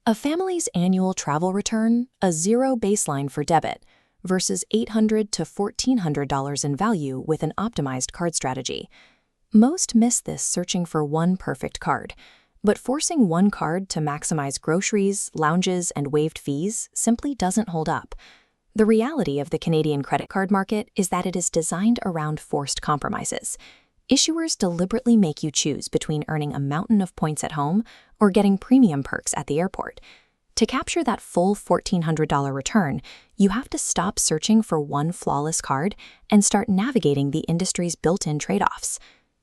A family's annual travel return, a zero baseline for debit, versus $800 to $1,400 in value with an optimized card strategy. Most miss this searching for one perfect card, but forcing one card to maximize groceries, lounges, and waived fees simply doesn't hold up. The reality of the Canadian credit card market is that it is designed around forced compromises. Issuers deliberately make you choose between earning a mountain of points at home or getting premium perks at the airport. To capture that full $1,400 return, you have to stop searching for one flawless card and start navigating the industry's built-in trade-offs.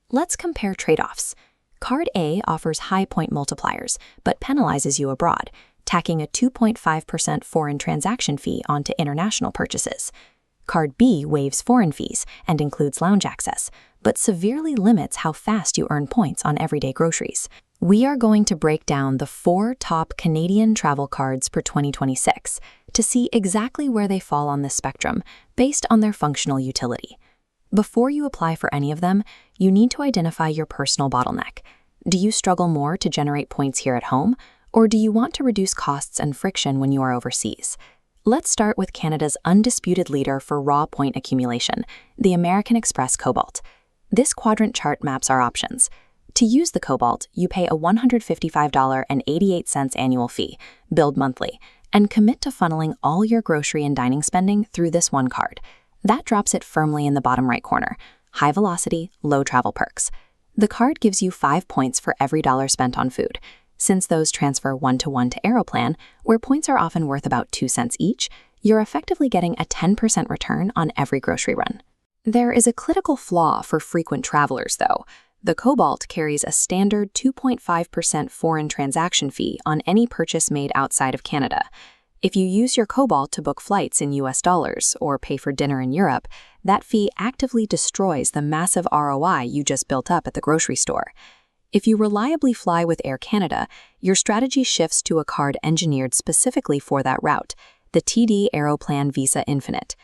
Let's compare trade-offs. Card A offers high point multipliers, but penalizes you abroad, tacking a 2.5% foreign transaction fee onto international purchases. Card B waives foreign fees and includes lounge access, but severely limits how fast you earn points on everyday groceries. We are going to break down the 4 top Canadian travel cards for 2026 to see exactly where they fall on this spectrum based on their functional utility. Before you apply for any of them, you need to identify your personal bottleneck. Do you struggle more to generate points here at home, or do you want to reduce costs and friction when you are overseas? Let's start with Canada's undisputed leader for raw point accumulation, the American Express Cobalt. This quadrant chart maps our options. To use the Cobalt, you pay a $155.88 annual fee, billed monthly, and commit to funneling all your grocery and dining spending through this one card. That drops it firmly in the bottom right corner. High velocity, low travel perks. The card gives you 5 points for every dollar spent on food. Since those transfer 1-to-1 to Aeroplan, where points are often worth about 2 cents each, you're effectively getting a 10% return on every grocery run. There is a critical flaw for frequent travelers, though. The Cobalt carries a standard 2.5% foreign transaction fee on any purchase made outside of Canada. If you use your Cobalt to book flights in US dollars or pay for dinner in Europe, that fee actively destroys the massive ROI you just built up at the grocery store. If you reliably fly with Air Canada, your strategy shifts to a card engineered specifically for that route, the TD Aeroplan Visa Infinite.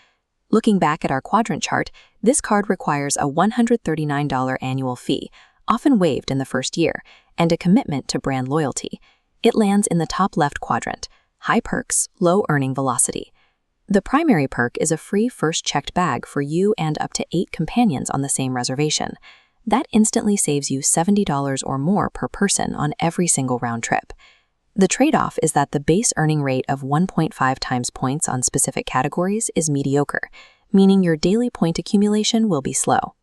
Looking back at our quadrant chart, this card requires a $139 annual fee, often waived in the first year, and a commitment to brand loyalty. It lands in the top left quadrant, high perks, low earning velocity. The primary perk is a free first checked bag for you and up to 8 companions on the same reservation. That instantly saves you $70 or more per person on every single round trip. The trade-off is that the base earning rate of 1.5 times points on specific categories is mediocre, meaning your daily point accumulation will be slow.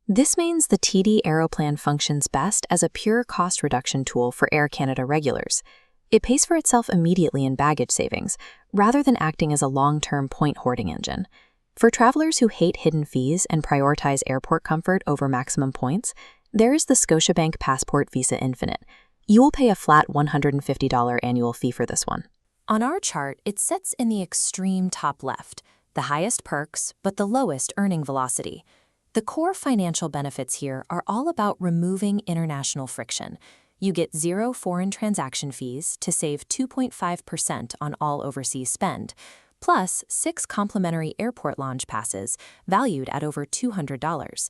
This means the TD Aeroplan functions best as a pure cost reduction tool for Air Canada regulars. It pays for itself immediately in baggage savings, rather than acting as a long-term point hoarding engine. For travelers who hate hidden fees and prioritize airport comfort over maximum points, there is the Scotiabank Passport Visa Infinite. You will pay a flat $150 annual fee for this one. On our chart, it sits in the extreme top left, the highest perks, but the lowest earning velocity. The core financial benefits here are all about removing international friction. You get 0 foreign transaction fees to save 2.5% on all overseas spend, plus 6 complimentary airport lounge passes valued at over $200.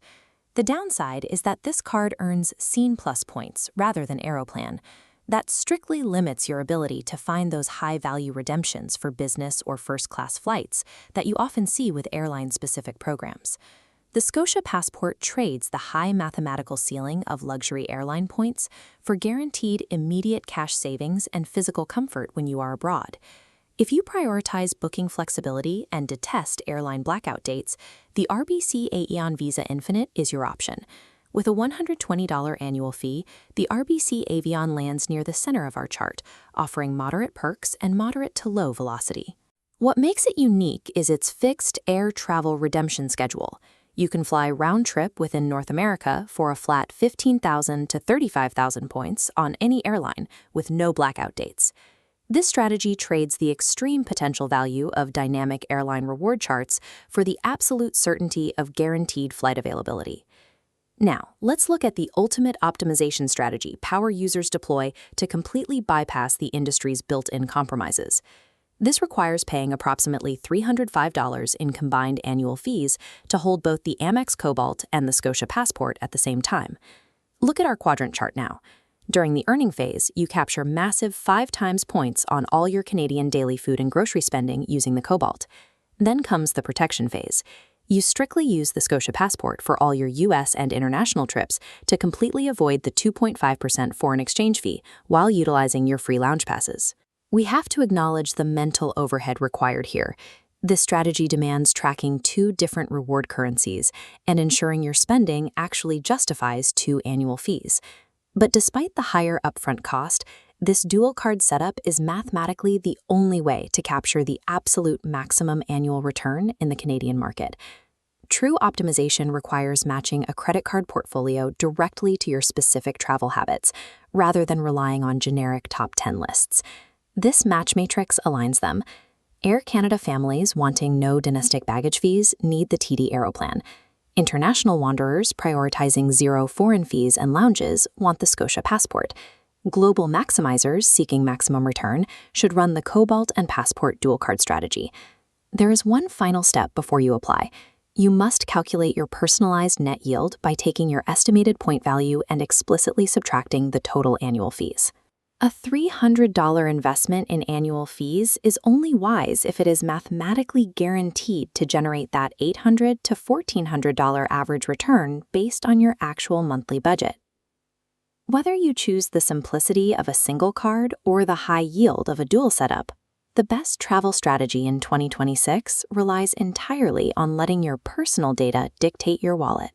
The downside is that this card earns Scene Plus points rather than Aeroplan. That strictly limits your ability to find those high-value redemptions for business or first-class flights that you often see with airline-specific programs. The Scotia Passport trades the high mathematical ceiling of luxury airline points for guaranteed immediate cash savings and physical comfort when you are abroad. If you prioritize booking flexibility and detest airline blackout dates, the RBC Avion Visa Infinite is your option. With a $120 annual fee, the RBC Avion lands near the center of our chart, offering moderate perks and moderate to low velocity. What makes it unique is its fixed air travel redemption schedule. You can fly round-trip within North America for a flat 15,000 to 35,000 points on any airline with no blackout dates. This strategy trades the extreme potential value of dynamic airline reward charts for the absolute certainty of guaranteed flight availability. Now, let's look at the ultimate optimization strategy power users deploy to completely bypass the industry's built-in compromises. This requires paying approximately $305 in combined annual fees to hold both the Amex Cobalt and the Scotia Passport at the same time. Look at our quadrant chart now. During the earning phase, you capture massive 5 times points on all your Canadian daily food and grocery spending using the Cobalt. Then comes the protection phase. You strictly use the Scotia passport for all your US and international trips to completely avoid the 2.5% foreign exchange fee while utilizing your free lounge passes. We have to acknowledge the mental overhead required here. This strategy demands tracking 2 different reward currencies and ensuring your spending actually justifies 2 annual fees. But despite the higher upfront cost, this dual card setup is mathematically the only way to capture the absolute maximum annual return in the Canadian market. True optimization requires matching a credit card portfolio directly to your specific travel habits, rather than relying on generic top 10 lists. This match matrix aligns them. Air Canada families wanting no domestic baggage fees need the TD Aeroplan. International wanderers prioritizing 0 foreign fees and lounges want the Scotia passport. Global maximizers seeking maximum return should run the Cobalt and Passport dual card strategy. There is one final step before you apply. You must calculate your personalized net yield by taking your estimated point value and explicitly subtracting the total annual fees. A $300 investment in annual fees is only wise if it is mathematically guaranteed to generate that $800 to $1,400 average return based on your actual monthly budget. Whether you choose the simplicity of a single card or the high yield of a dual setup, the best travel strategy in 2026 relies entirely on letting your personal data dictate your wallet.